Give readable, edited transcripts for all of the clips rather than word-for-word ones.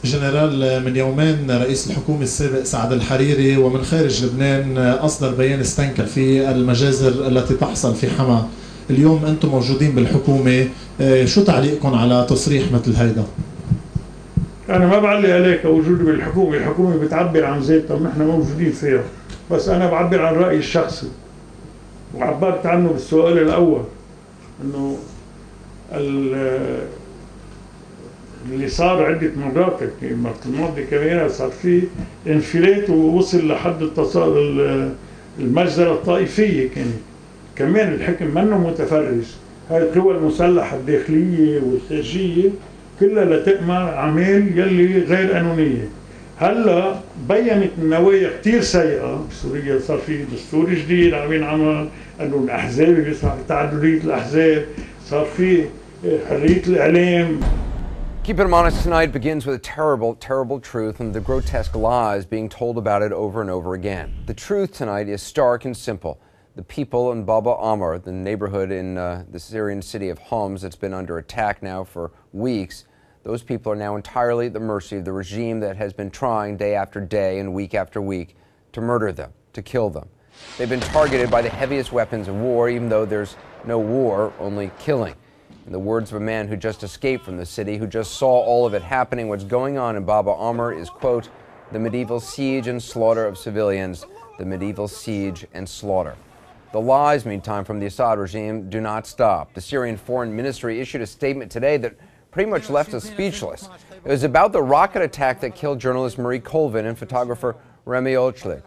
جنرال، من يومين رئيس الحكومة السابق سعد الحريري ومن خارج لبنان أصدر بيان استنكر فيه المجازر التي تحصل في حما. اليوم أنتم موجودين بالحكومة، شو تعليقكم على تصريح مثل هيدا؟ أنا ما بعلق عليك وجودي بالحكومة، الحكومة بتعبر عن ذاتها ونحن موجودين فيها، بس أنا بعبر عن رأيي الشخصي وعبرت عنه بالسؤال الأول، إنه اللي صار عدة مرات، المرة الماضية كمان صار في انفلات ووصل لحد المجزرة الطائفية. كمان الحكم منه متفرج، هاي القوى المسلحة الداخلية والخارجية كلها لتأمن أعمال يلي غير قانونية. هلا بينت النوايا كثير سيئة بسوريا، صار في دستور جديد عم ينعمل، قانون الأحزاب بيسمح بتعددية الأحزاب، صار في حرية الإعلام. Keep It Honest tonight begins with a terrible, terrible truth and the grotesque lies being told about it over and over again. The truth tonight is stark and simple. The people in Baba Amr, the neighborhood in the Syrian city of Homs that's been under attack now for weeks, those people are now entirely at the mercy of the regime that has been trying day after day and week after week to murder them, to kill them. They've been targeted by the heaviest weapons of war, even though there's no war, only killing. In the words of a man who just escaped from the city, who just saw all of it happening, what's going on in Baba Amr is, quote, the medieval siege and slaughter of civilians, the medieval siege and slaughter. The lies, meantime, from the Assad regime do not stop. The Syrian Foreign Ministry issued a statement today that pretty much left us speechless. It was about the rocket attack that killed journalist Marie Colvin and photographer Remy Ochlik,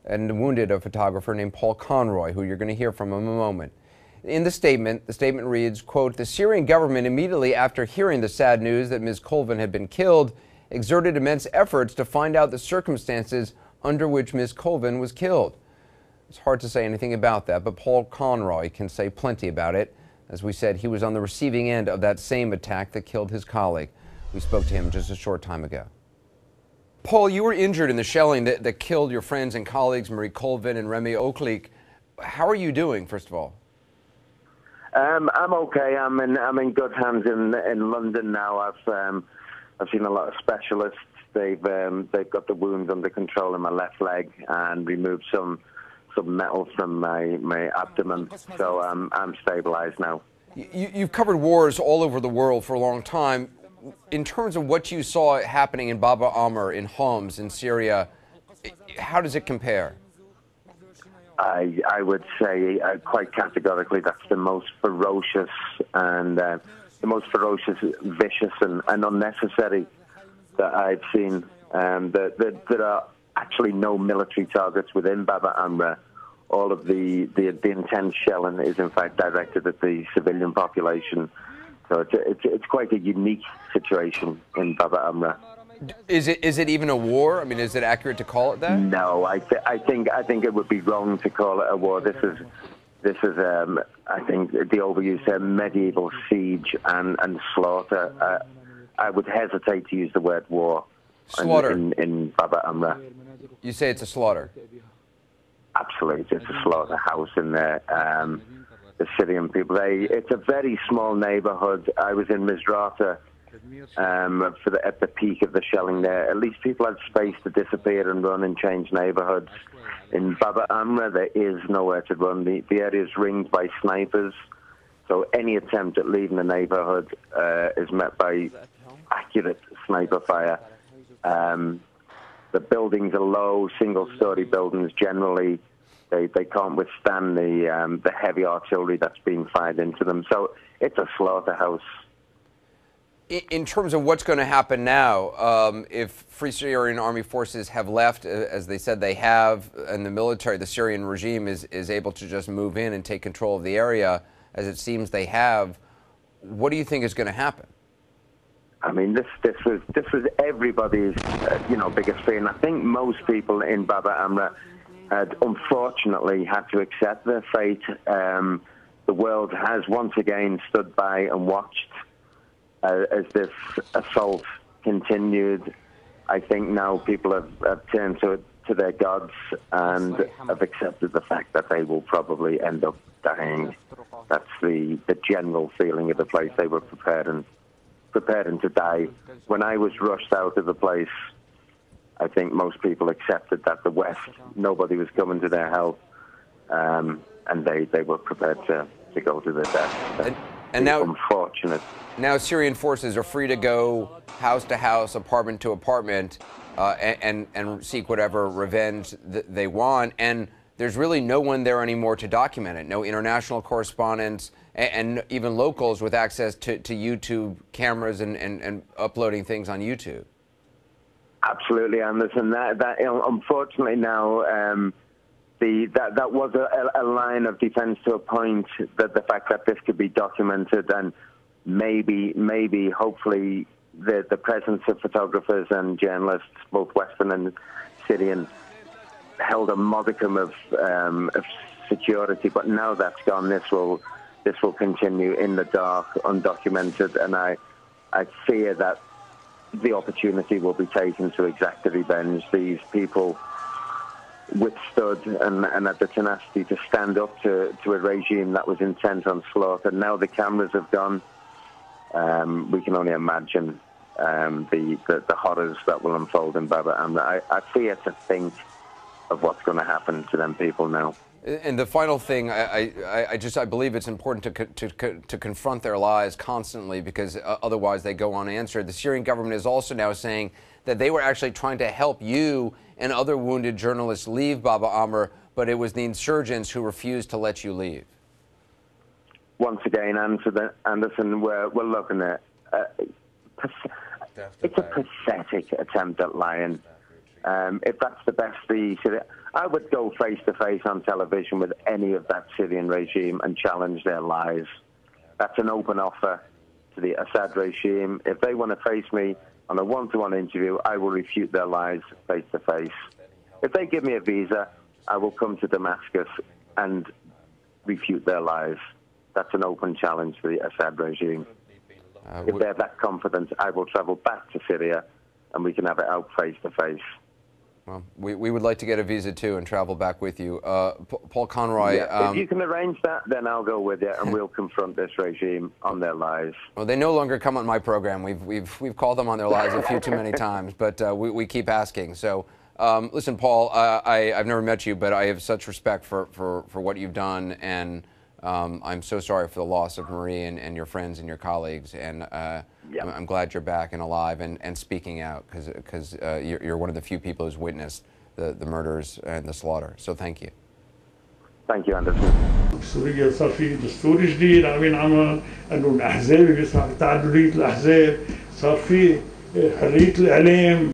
and wounded a photographer named Paul Conroy, who you're going to hear from in a moment. In the statement reads, quote, the Syrian government, immediately after hearing the sad news that Ms. Colvin had been killed, exerted immense efforts to find out the circumstances under which Ms. Colvin was killed. It's hard to say anything about that, but Paul Conroy can say plenty about it. As we said, he was on the receiving end of that same attack that killed his colleague. We spoke to him just a short time ago. Paul, you were injured in the shelling that killed your friends and colleagues, Marie Colvin and Remy Ochlik. How are you doing, first of all? I'm okay. I'm in good hands in London now. I've seen a lot of specialists. They've got the wounds under control in my left leg and removed some metal from my abdomen. So I'm stabilized now. You've covered wars all over the world for a long time. In terms of what you saw happening in Baba Amr, in Homs, in Syria, how does it compare? I would say quite categorically that's the most ferocious and vicious and unnecessary that I've seen. There are actually no military targets within Baba Amr. All of the intense shelling is in fact directed at the civilian population. So it's quite a unique situation in Baba Amr. Is it even a war? I mean, is it accurate to call it that? No, I think it would be wrong to call it a war. This is I think the overused medieval siege and slaughter. I would hesitate to use the word war. Slaughter in Baba Amr. You say it's a slaughter. Absolutely, it's a slaughterhouse in there. The Syrian people. It's a very small neighborhood. I was in Misrata. At the peak of the shelling there, at least people had space to disappear and run and change neighborhoods. In Baba Amr, there is nowhere to run. The area is ringed by snipers, so any attempt at leaving the neighborhood is met by accurate sniper fire. The buildings are low, single-story buildings. Generally, they can't withstand the heavy artillery that's being fired into them. So it's a slaughterhouse. In terms of what's going to happen now, if Free Syrian Army forces have left, as they said they have, and the military, the Syrian regime is able to just move in and take control of the area, as it seems they have, what do you think is going to happen? I mean, this was everybody's biggest fear, and I think most people in Baba Amr had unfortunately had to accept their fate. The world has once again stood by and watched as this assault continued. I think now people have turned to their gods and have accepted the fact that they will probably end up dying. That's the general feeling of the place they were preparing. preparing to die. When I was rushed out of the place, I think most people accepted that the West, nobody was coming to their help, and they were prepared to go to their death. And now, unfortunate. Now Syrian forces are free to go house to house, apartment to apartment, and seek whatever revenge they want. And there's really no one there anymore to document it. No international correspondents and even locals with access to YouTube cameras and uploading things on YouTube. Absolutely, Anderson. That unfortunately now, that was a line of defence to a point. That the fact that this could be documented, and maybe, hopefully, the presence of photographers and journalists, both Western and Syrian, held a modicum of security. But now that's gone, this will continue in the dark, undocumented, and I fear that the opportunity will be taken to exact the revenge. These people withstood and had the tenacity to stand up to a regime that was intent on slaughter. Now the cameras have gone. We can only imagine the horrors that will unfold in Baba Amr. I fear to think of what's going to happen to them people now. And the final thing, I believe it's important to confront their lies constantly, because otherwise they go unanswered. The Syrian government is also now saying that they were actually trying to help you and other wounded journalists leave Baba Amr, but it was the insurgents who refused to let you leave. Once again, Anderson, we're looking at it's a pathetic attempt at lying. If that's the best I would go face-to-face on television with any of that Syrian regime and challenge their lies. That's an open offer to the Assad regime. If they want to face me on a one-to-one interview, I will refute their lies face-to-face. If they give me a visa, I will come to Damascus and refute their lies. That's an open challenge to the Assad regime. If they're that confident, I will travel back to Syria and we can have it out face-to-face. Well, we would like to get a visa too and travel back with you. Paul Conroy. Yeah, if you can arrange that, then I'll go with you and we'll confront this regime on their lies. Well, they no longer come on my program. We've called them on their lies a few too many times, but we keep asking. So listen, Paul, I've never met you, but I have such respect for what you've done, and I'm so sorry for the loss of Marie and your friends and your colleagues, and I'm glad you're back and alive and speaking out, because you're one of the few people who's witnessed the murders and the slaughter. So thank you. Thank you, Anderson. سوريا صار في دستور جديد عم ينعمل، قانون الأحزاب بيسمح بتعددية الأحزاب، صار في حرية الإعلام.